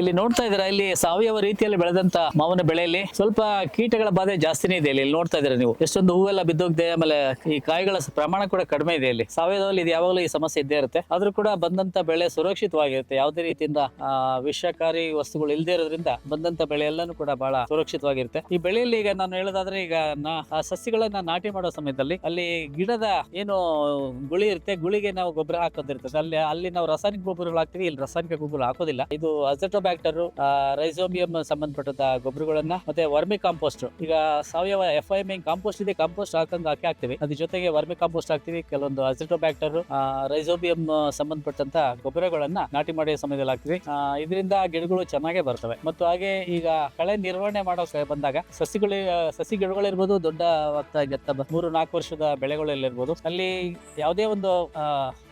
ಇಲ್ಲಿ ನೋಡ್ತಾ ಇದ್ದೀರಾ, ಇಲ್ಲಿ ಸಾವಯವ ರೀತಿಯಲ್ಲಿ ಬೆಳೆದಂತ ಮಾವಿನ ಬೆಳೆಯಲ್ಲಿ ಸ್ವಲ್ಪ ಕೀಟಗಳ ಬಾಧೆ ಜಾಸ್ತಿನೇ ಇದೆ. ಇಲ್ಲಿ ನೋಡ್ತಾ ಇದ್ದೀರಾ ನೀವು, ಎಷ್ಟೊಂದು ಹೂವೆಲ್ಲ ಬಿದ್ದೋಗಿದೆ. ಆಮೇಲೆ ಈ ಕಾಯಿಗಳ ಪ್ರಮಾಣ ಕೂಡ ಕಡಿಮೆ ಇದೆ. ಇಲ್ಲಿ ಸಾವಯವದಲ್ಲಿ ಇದು ಯಾವಾಗಲೂ ಈ ಸಮಸ್ಯೆ ಇದ್ದೇ ಇರುತ್ತೆ. ಆದ್ರೂ ಕೂಡ ಬಂದಂತ ಬೆಳೆ ಸುರಕ್ಷಿತವಾಗಿರುತ್ತೆ. ಯಾವುದೇ ರೀತಿಯಿಂದ ವಿಷಕಾರಿ ವಸ್ತುಗಳು ಇಲ್ಲದೆ ಇರೋದ್ರಿಂದ ಬಂದಂತ ಬೆಳೆ ಎಲ್ಲಾನು ಕೂಡ ಬಹಳ ಸುರಕ್ಷಿತವಾಗಿರುತ್ತೆ. ಈ ಬೆಳೆಯಲ್ಲಿ ಈಗ ನಾನು ಹೇಳೋದಾದ್ರೆ, ಈಗ ಆ ಸಸಿಗಳನ್ನ ನಾಟಿ ಮಾಡೋ ಸಮಯದಲ್ಲಿ ಅಲ್ಲಿ ಗಿಡದ ಏನು ಗುಳಿ ಇರುತ್ತೆ, ಗುಳಿಗೆ ನಾವು ಗೊಬ್ಬರ ಹಾಕೋದಿರ್ತದೆ. ಅಲ್ಲಿ ನಾವು ರಾಸಾಯನಿಕ ಗೊಬ್ಬರಗಳು ಹಾಕ್ತಿವಿ, ಇಲ್ಲಿ ರಾಸಾಯನಿಕ ಗೊಬ್ಬರ ಹಾಕೋದಿಲ್ಲ. ಇದು ಅಜೆಟೋಬ್ಯಾಕ್ಟರ್, ರೈಸೋಬಿಯಂ ಸಂಬಂಧಪಟ್ಟ ಗೊಬ್ಬರಗಳನ್ನ, ಮತ್ತೆ ವರ್ಮಿ ಕಾಂಪೋಸ್ಟ್. ಈಗ ಸಾವಯವ FIMing ಕಾಂಪೋಸ್ಟ್ ಇದೆ, ಕಾಂಪೋಸ್ಟ್ ಹಾಕ್ತಿವಿ. ಅದ್ರ ಜೊತೆಗೆ ವರ್ಮಿ ಕಾಂಪೋಸ್ಟ್ ಹಾಕ್ತಿವಿ, ಕೆಲವೊಂದು ಅಜೆಟೋಬ್ಯಾಕ್ಟರ್, ರೈಸೋಬಿಯಂ ಸಂಬಂಧಪಟ್ಟಂತ ಗೊಬ್ಬರಗಳನ್ನ ನಾಟಿ ಮಾಡೋ ಸಮಯದಲ್ಲಿ ಹಾಕ್ತಿವಿ. ಇದರಿಂದ ಗಿಡಗಳು ಚೆನ್ನಾಗೇ ಬರ್ತವೆ. ಮತ್ತು ಹಾಗೆ ಈಗ ಕಳೆ ನಿರ್ವಹಣೆ ಮಾಡೋ ಬಂದಾಗ ಸಸಿ ಗಿಡಗಳಿರ್ಬೋದು, ದೊಡ್ಡ 3-4 ವರ್ಷದ ಬೆಳೆಗಳಲ್ಲಿರ್ಬೋದು, ಅಲ್ಲಿ ಯಾವುದೇ ಒಂದು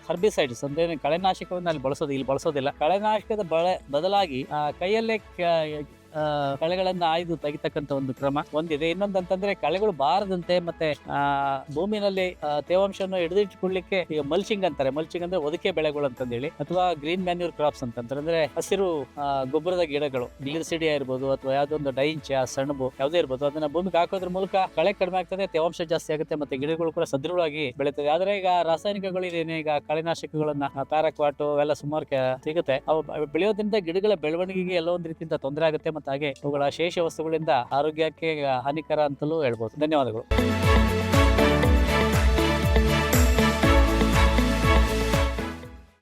ಹರ್ಬಿಸೈಡ್ಸ್ ಅಂದ್ರೆ ಕಳೆನಾಶಕವನ್ನು ಅಲ್ಲಿ ಇಲ್ಲಿ ಬಳಸೋದಿಲ್ಲ. ಕಳೆನಾಶಕದ ಬದಲಾಗಿ ಕೈಯಲ್ಲೇ ಕಳೆಗಳನ್ನ ಆಯ್ದು ತೆಗಿತಕ್ಕಂತ ಒಂದು ಕ್ರಮ ಒಂದಿದೆ. ಇನ್ನೊಂದಂತಂದ್ರೆ ಕಳೆಗಳು ಬಾರದಂತೆ ಮತ್ತೆ ಭೂಮಿನಲ್ಲಿ ತೇವಾಂಶವನ್ನು ಹಿಡಿದಿಟ್ಟುಕೊಳ್ಳಿಕ್ಕೆ ಈಗ ಮಲ್ಚಿಂಗ್ ಅಂತಾರೆ. ಮಲ್ಚಿಂಗ್ ಅಂದ್ರೆ ಒದಕೆ ಬೆಳೆಗಳು ಅಂತಂದೇಳಿ, ಅಥವಾ ಗ್ರೀನ್ ಮ್ಯಾನ್ಯೂರ್ ಕ್ರಾಪ್ಸ್ ಅಂತಂತಾರೆ. ಅಂದ್ರೆ ಹಸಿರು ಗೊಬ್ಬರದ ಗಿಡಗಳು, ಗ್ಲಿಸಿಡಿಯಾ ಇರ್ಬೋದು, ಅಥವಾ ಯಾವ್ದೊಂದು ಡೈಂಚ, ಸೆಣಬು ಯಾವುದೇ ಇರ್ಬೋದು, ಅದನ್ನ ಭೂಮಿಗೆ ಹಾಕೋದ್ರ ಮೂಲಕ ಕಳೆ ಕಡಿಮೆ ಆಗ್ತದೆ, ತೇವಾಂಶ ಜಾಸ್ತಿ ಆಗುತ್ತೆ, ಮತ್ತೆ ಗಿಡಗಳು ಕೂಡ ಸದೃಢವಾಗಿ ಬೆಳೀತದೆ. ಆದ್ರೆ ಈಗ ರಾಸಾಯನಿಕಗಳು ಇದೇನೆ, ಈಗ ಕಳೆನಾಶಕಗಳನ್ನ ಪ್ಯಾರಾಕ್ವಾಟು ಅವೆಲ್ಲ ಸುಮಾರು ಸಿಗುತ್ತೆ. ಅವು ಬೆಳೆಯೋದ್ರಿಂದ ಗಿಡಗಳ ಬೆಳವಣಿಗೆಗೆ ಎಲ್ಲೋ ಒಂದು ರೀತಿಯಿಂದ ತೊಂದರೆ ಆಗುತ್ತೆ. ಹಾಗೆ ಅವುಗಳ ಶೇಷ ವಸ್ತುಗಳಿಂದ ಆರೋಗ್ಯಕ್ಕೆ ಹಾನಿಕರ ಅಂತಲೂ ಹೇಳ್ಬೋದು. ಧನ್ಯವಾದಗಳು.